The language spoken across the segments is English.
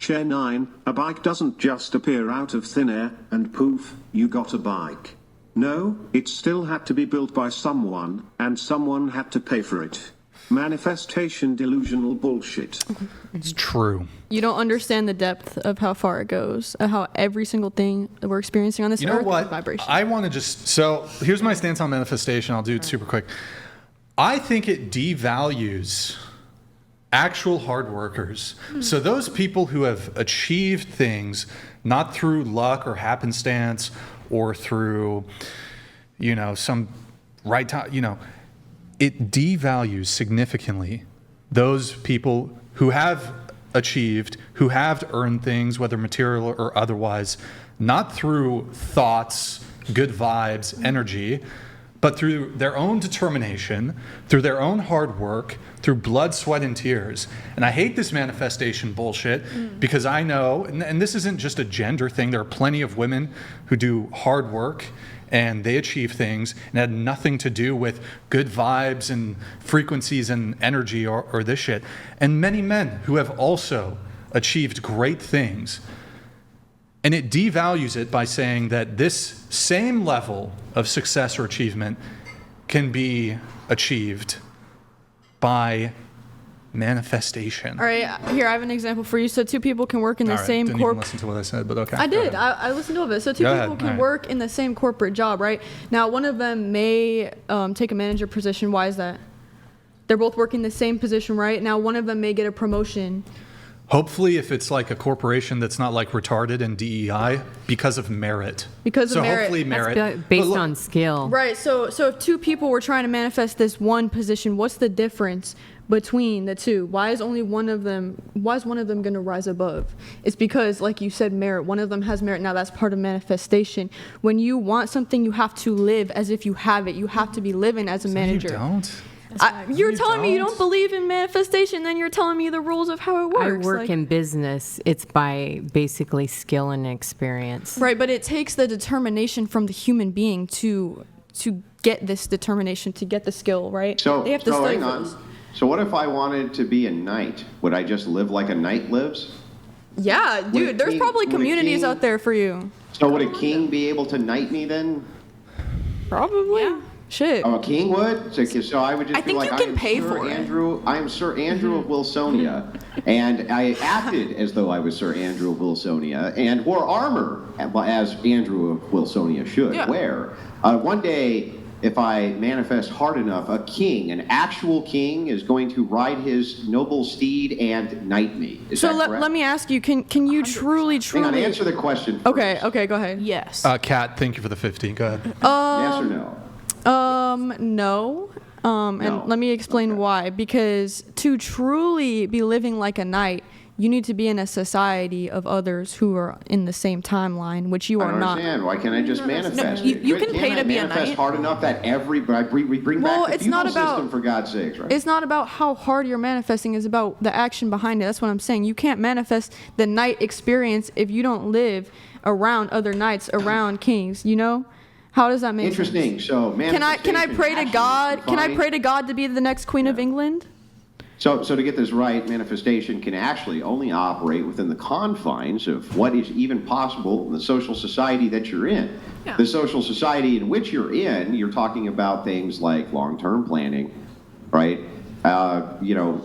Chair 9, a bike doesn't just appear out of thin air, and poof, you got a bike. No, it still had to be built by someone, and someone had to pay for it. Manifestation delusional bullshit. It's true. You don't understand the depth of how far it goes, of how every single thing that we're experiencing on this earth is vibration. I want to just... So here's my stance on manifestation. I'll do it super quick. I think it devalues actual hard workers. So those people who have achieved things, not through luck or happenstance or through, some right time, it devalues significantly those people who have achieved, who have earned things, whether material or otherwise, not through thoughts, good vibes, energy, but through their own determination, through their own hard work, through blood, sweat, and tears. And I hate this manifestation bullshit because I know, and this isn't just a gender thing, there are plenty of women who do hard work and they achieve things and it had nothing to do with good vibes and frequencies and energy or this shit. And many men who have also achieved great things. And it devalues it by saying that this same level of success or achievement can be achieved by manifestation. All right, here I have an example for you. So two people can work in the same didn't even listen to what I said, but okay. I did. I listened to it. So two people can work in the same corporate job, right? Now, one of them may take a manager position. Why is that? They're both working the same position, right? Now, one of them may get a promotion. Hopefully, if it's like a corporation that's not like retarded in DEI, because of merit. Because of merit. So hopefully merit. That's based on skill. Right. So if two people were trying to manifest this one position, what's the difference between the two? Why is one of them going to rise above? It's because, like you said, merit. One of them has merit. Now that's part of manifestation. When you want something, you have to live as if you have it. You have to be living as a manager. You don't. You're telling me you don't believe in manifestation, then you're telling me the rules of how it works. I work in business. It's by basically skill and experience. Right, but it takes the determination from the human being to get this determination, to get the skill, right? So, they have to hang on. So what if I wanted to be a knight? Would I just live like a knight lives? Yeah, dude, there's probably communities out there for you. So would a king be able to knight me then? Probably. Yeah. Shit. Oh, a king would? So I would just be like, I am Sir Andrew of Wilsonia. And I acted as though I was Sir Andrew of Wilsonia and wore armor as Andrew of Wilsonia should wear. One day, if I manifest hard enough, a king, an actual king, is going to ride his noble steed and knight me. Is that correct? Let me ask you, can you truly... Hang on, answer the question first. Okay, go ahead. Yes. Kat, thank you for the 50. Go ahead. Yes or no? No. And let me explain why. Because to truly be living like a knight, you need to be in a society of others who are in the same timeline, which you are not. I don't understand. Why can't I just manifest? No, you can pay to be a knight. Manifest hard enough that we bring back the feudal system, for God's sakes, right? It's not about how hard you're manifesting. It's about the action behind it. That's what I'm saying. You can't manifest the knight experience if you don't live around other knights, around kings, How does that make sense? Interesting. So, can I pray to God? Can I pray to God to be the next Queen of England? So to get this right, manifestation can actually only operate within the confines of what is even possible in the social society that you're in. Yeah. The social society in which you're in, you're talking about things like long-term planning, right?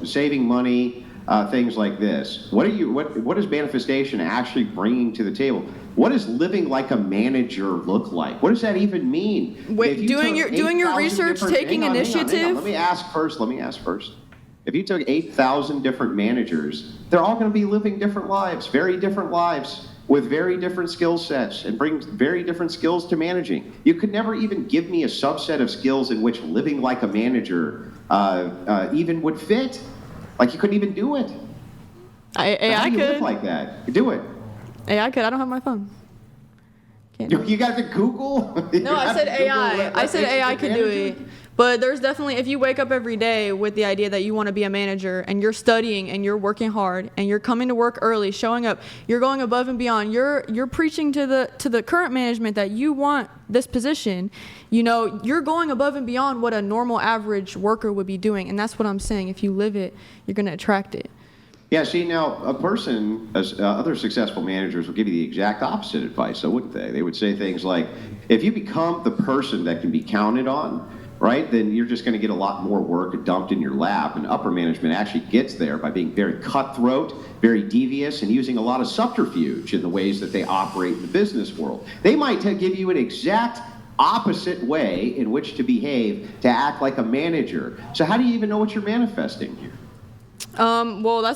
Saving money, things like this. What is manifestation actually bringing to the table? What does living like a manager look like? What does that even mean? Wait, doing your research, taking initiative? Hang on. Let me ask first. If you took 8,000 different managers, they're all going to be living different lives, very different lives, with very different skill sets, and bring very different skills to managing. You could never even give me a subset of skills in which living like a manager even would fit. Like, you couldn't even do it. I could. Live like that. Do it. I could. I don't have my phone. You got to Google? No, I said AI. I said AI could do it. But there's definitely, if you wake up every day with the idea that you want to be a manager and you're studying and you're working hard and you're coming to work early, showing up, you're going above and beyond, you're preaching to the current management that you want this position, you're going above and beyond what a normal average worker would be doing. And that's what I'm saying. If you live it, you're going to attract it. Yeah, see, now, a person, other successful managers will give you the exact opposite advice, so wouldn't they? They would say things like, if you become the person that can be counted on, right, then you're just going to get a lot more work dumped in your lap. And upper management actually gets there by being very cutthroat, very devious, and using a lot of subterfuge in the ways that they operate in the business world. They might give you an exact opposite way in which to behave, to act like a manager. So how do you even know what you're manifesting here? Well,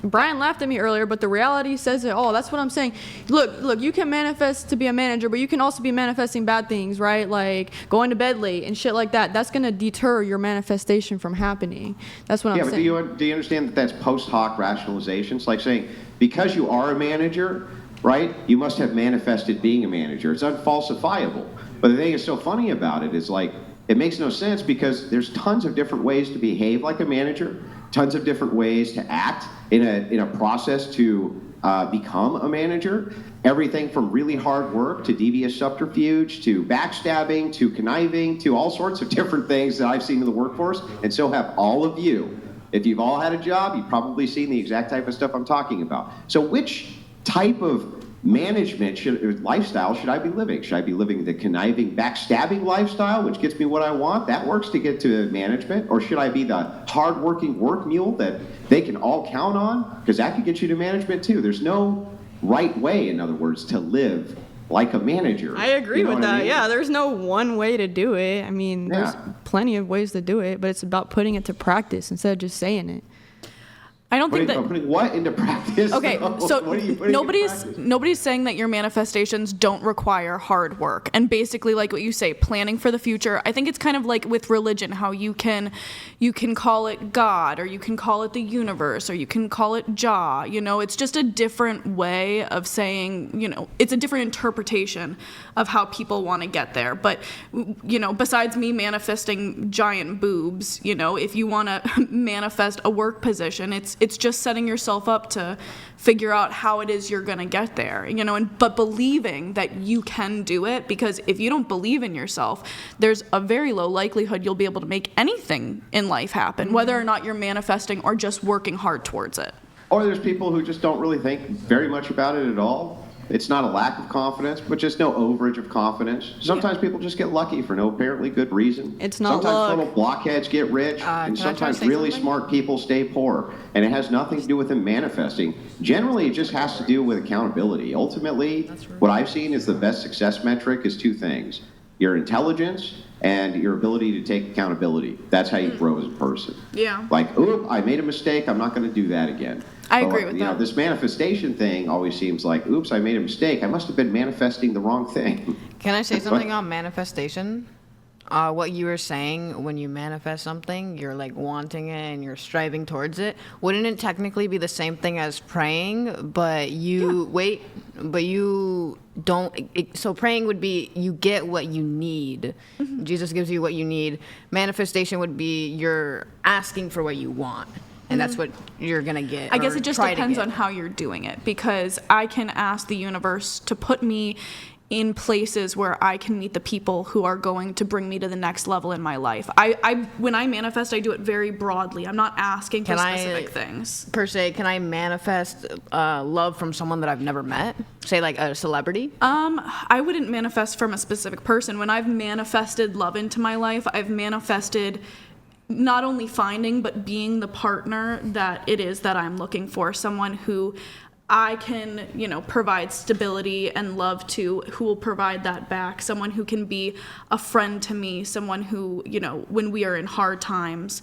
Brian laughed at me earlier, but the reality says it all. That's what I'm saying. Look, you can manifest to be a manager, but you can also be manifesting bad things, right? Like going to bed late and shit like that. That's going to deter your manifestation from happening. That's what I'm saying. Yeah, but do you understand that that's post hoc rationalization? It's like saying, because you are a manager, right, you must have manifested being a manager. It's unfalsifiable. But the thing that's so funny about it is, like, it makes no sense because there's tons of different ways to behave like a manager, tons of different ways to act in a process to become a manager. Everything from really hard work to devious subterfuge to backstabbing to conniving to all sorts of different things that I've seen in the workforce, and so have all of you. If you've all had a job, you've probably seen the exact type of stuff I'm talking about. So which type of lifestyle should I be living? Should I be living the conniving, backstabbing lifestyle, which gets me what I want? That works to get to management. Or should I be the hardworking work mule that they can all count on? Because that could get you to management too. There's no right way, in other words, to live like a manager. I agree with that. I mean? Yeah, there's no one way to do it. I mean, there's plenty of ways to do it, but it's about putting it to practice instead of just saying it. I don't think that putting what into practice? Okay, so what are you putting nobody's saying that your manifestations don't require hard work. And basically, like what you say, planning for the future. I think it's kind of like with religion, how you can call it God, or you can call it the universe, or you can call it Jah. You know, it's just a different way of saying, you know, it's a different interpretation of how people want to get there. But, you know, besides me manifesting giant boobs, you know, if you want to manifest a work position, it's just setting yourself up to figure out how it is you're going to get there, you know, but believing that you can do it, because if you don't believe in yourself, there's a very low likelihood you'll be able to make anything in life happen, whether or not you're manifesting or just working hard towards it. Or there's people who just don't really think very much about it at all. It's not a lack of confidence, but just no overage of confidence. Sometimes people just get lucky for no apparently good reason. It's not sometimes luck. Total blockheads get rich, and sometimes really smart people stay poor. And it has nothing to do with them manifesting. Generally, it just has to do with accountability. Ultimately, what I've seen is the best success metric is two things: your intelligence and your ability to take accountability. That's how you grow as a person. Yeah. Like, oop, I made a mistake, I'm not going to do that again. I agree with you know, that. this manifestation thing always seems like, oops, I made a mistake. I must have been manifesting the wrong thing. Can I say something on manifestation? What you were saying, when you manifest something, you're like wanting it and you're striving towards it. Wouldn't it technically be the same thing as praying? But you don't. So praying would be you get what you need. Mm-hmm. Jesus gives you what you need. Manifestation would be you're asking for what you want. And that's what you're going to get. I guess it just depends on how you're doing it, because I can ask the universe to put me in places where I can meet the people who are going to bring me to the next level in my life. When I manifest, I do it very broadly. I'm not asking for specific things. Per se, can I manifest love from someone that I've never met? Say like a celebrity? I wouldn't manifest from a specific person. When I've manifested love into my life, I've manifested not only finding, but being the partner that it is that I'm looking for. Someone who I can, you know, provide stability and love to, who will provide that back. Someone who can be a friend to me. Someone who, you know, when we are in hard times,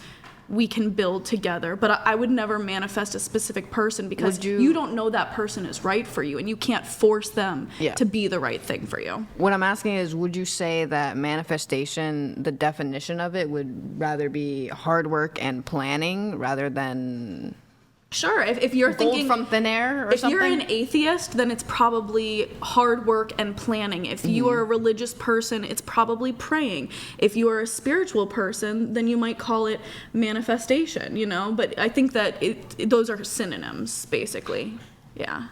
we can build together. But I would never manifest a specific person, because you don't know that person is right for you, and you can't force them to be the right thing for you. What I'm asking is, would you say that manifestation, the definition of it, would rather be hard work and planning rather than... Sure, if you're gold thinking from thin air or something? If you're an atheist, then it's probably hard work and planning. If you are a religious person, it's probably praying. If you are a spiritual person, then you might call it manifestation, you know? But I think that those are synonyms, basically. Yeah.